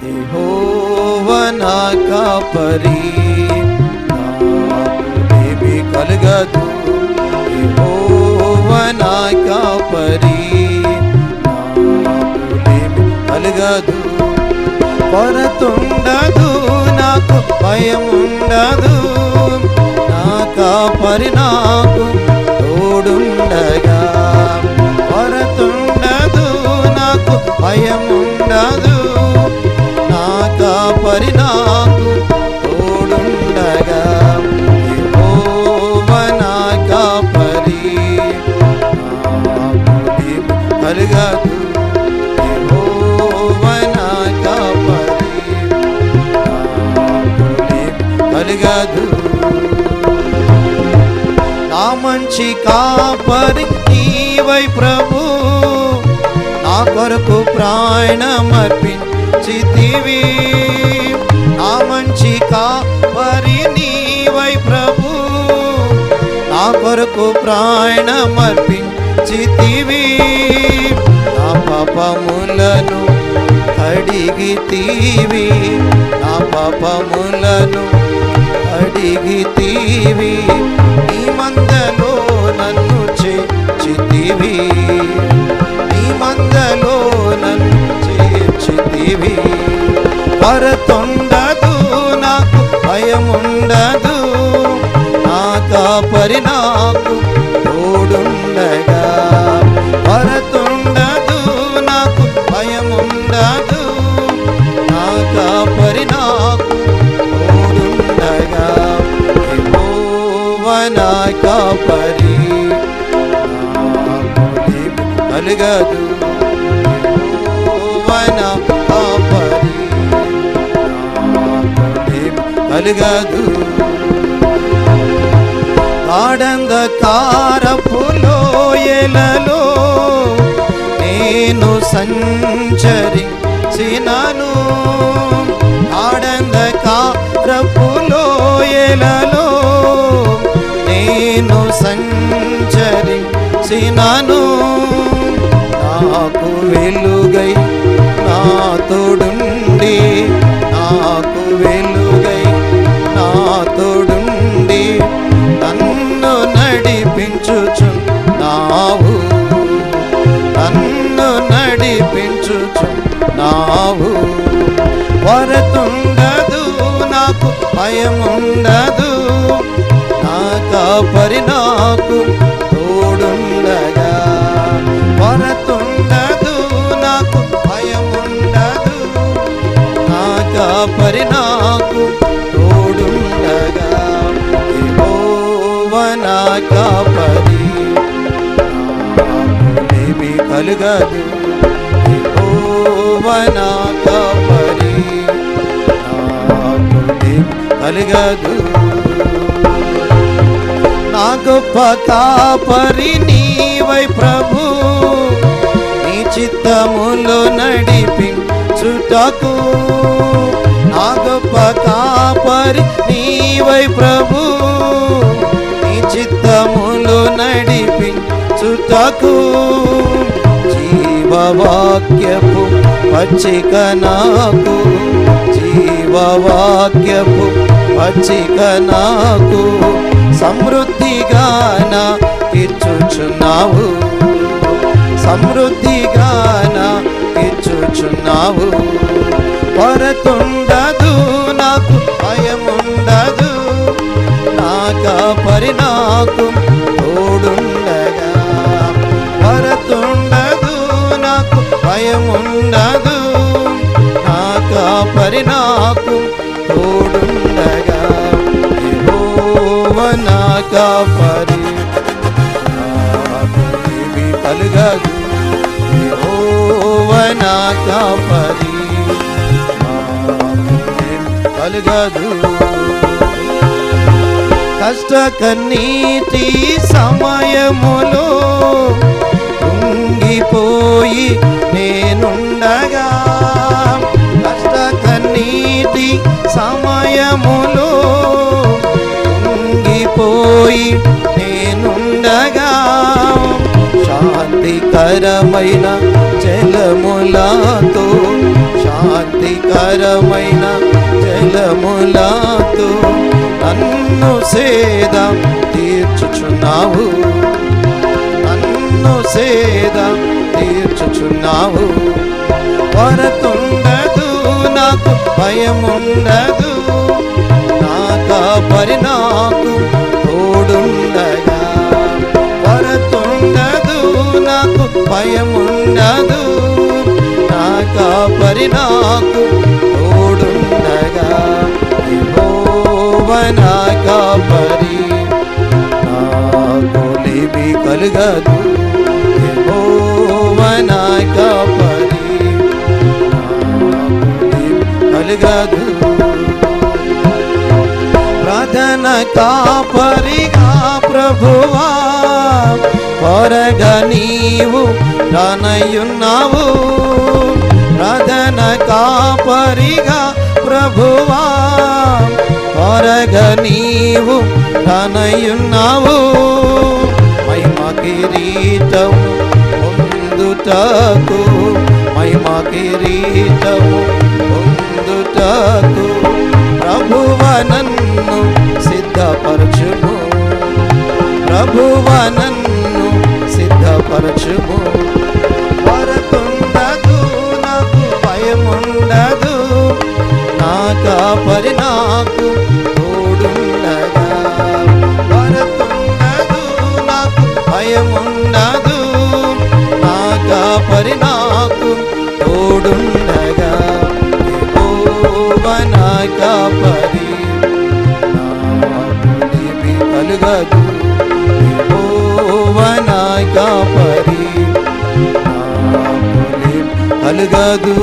యెహోవా నా కాపరి, నాకేమీ కలుగదు. యెహోవా నా కాపరి, నాకేమీ కలుగదు. కొరతుండదు, నాకు భయం ఉండదు. నా కాపరి నాకు తోడుండగా. కొరతుండదు, నాకు భయం ఉండదు. నా కాపరి నాకు తోడుండగా. యెహోవా నా కాపరి, నాకేమీ కలుగదు. యెహోవా నా కాపరి, నాకేమీ కలుగదు. నా మంచి కాపరి నీవై ప్రభు, నా కొరకు ప్రాణమర్పించితివి. నా మంచి కాపరి నీవై ప్రభు, నా కొరకు ప్రాణమర్పించితివి. నా పాపములను కడిగితివి, నా పాపములను కడిగితివి. నీ మందలో నన్ను చేర్చితివి, నీ మందలో నన్ను చేర్చితివి. కొరతుండదు, నాకు భయముండదు. నా కాపరి నాకు తోడుండగా. కొరతుండదు, నాకు భయముండదు. నా కాపరి నాకు తోడుండగా. యెహోవా నా కాపరి, నాకేమీ కలుగదు. యెహోవా నా కాపరి, నాకేమీ కలుగదు. గాఢంధకారపు లోయలలో నేను సంచరించినను. గాఢంధకారపు లోయలలో నేను సంచరించినను. నాకు వెలుగై నా తోడుండి, నాకు వెలుగై నా తోడుండి నన్ను నడిపించుచున్నావు, నన్ను నడిపించుచున్నావు. కొరతుండదు, నాకు భయముండదు. నా కాపరి నాకు తోడుండగా. కొరతుండదు, నాకు భయముండదు. నా కాపరి నాకు తోడుండగా. యెహోవా నా కాపరి, నాకేమీ కలుగదు. యెహోవా నా కాపరి, నాకేమీ కలుగదు. నా గొప్ప కాపరి నీవై ప్రభు, నీ చిత్తములో నడిపించుటకు. నా గొప్ప కాపరి నీవై ప్రభు, నీ చిత్తములో నడిపించుటకు. జీవవాక్యపు పచ్చిక నాకు, జీవవాక్యపు పచ్చిక నాకు సమృద్ధిగా నాకిచ్చుచున్నావు, సమృద్ధిగా నాకిచ్చుచున్నావు. కొరతుండదు, నాకు భయముండదు. నా కాపరి నాకు తోడుండగా. కొరతుండదు, నాకు భయముండదు. నా కాపరి నాకు తోడుండగా. యెహోవా నా కాపరి, నాకేమీ కలుగదు. యెహోవా నా కాపరి, నాకేమీ కలుగదు. కష్ట కన్నీటి సమయములో కృంగిపోయి నేనుండగా. కష్ట కన్నీటి సమయములో కృంగిపోయి నేనుండగా. శాంతికరమైన జలములతో, శాంతికరమైన జలములతో నన్ను సేద తీర్చుచున్నావు, నన్ను సేద తీర్చుచున్నావు. కొరతుండదు నాకు, భయముండదు, నా కాపరి నాకు తోడుండగా. కొరతుండదు నాకు, భయముండదు, నా కాపరి నాకు తోడుండగా. యెహోవా నా కాపరి, నాకు లేమి కలుగదు. యెహోవా నా కాపరి, నాకు లేమి కలుగదు. ప్రధాన కాపరిగా ప్రభువా కొరగా నీవు రానయ్యున్నావు. ప్రధాన కాపరిగా ప్రభువా కొరగా నీవు రానయ్యున్నావు. మహిమ కిరీటము పొందుటకు, మహిమ కిరీటము పొందుటకు ప్రభువ నన్ను సిద్ధపరచుము, ప్రభువ నన్ను సిద్ధపరచుము. కొరతుండదు నాకు, భయముండదు, నా కాపరి నాకు తోడుండగా. కొరతుండదు నాకు, భయముండదు, నా కాపరి నాకు తోడుండగా. యెహోవా నా కాపరి, నాకు లేమి కలుగదు. యెహోవా నా కాపరి, నాకు లేమి కలుగదు.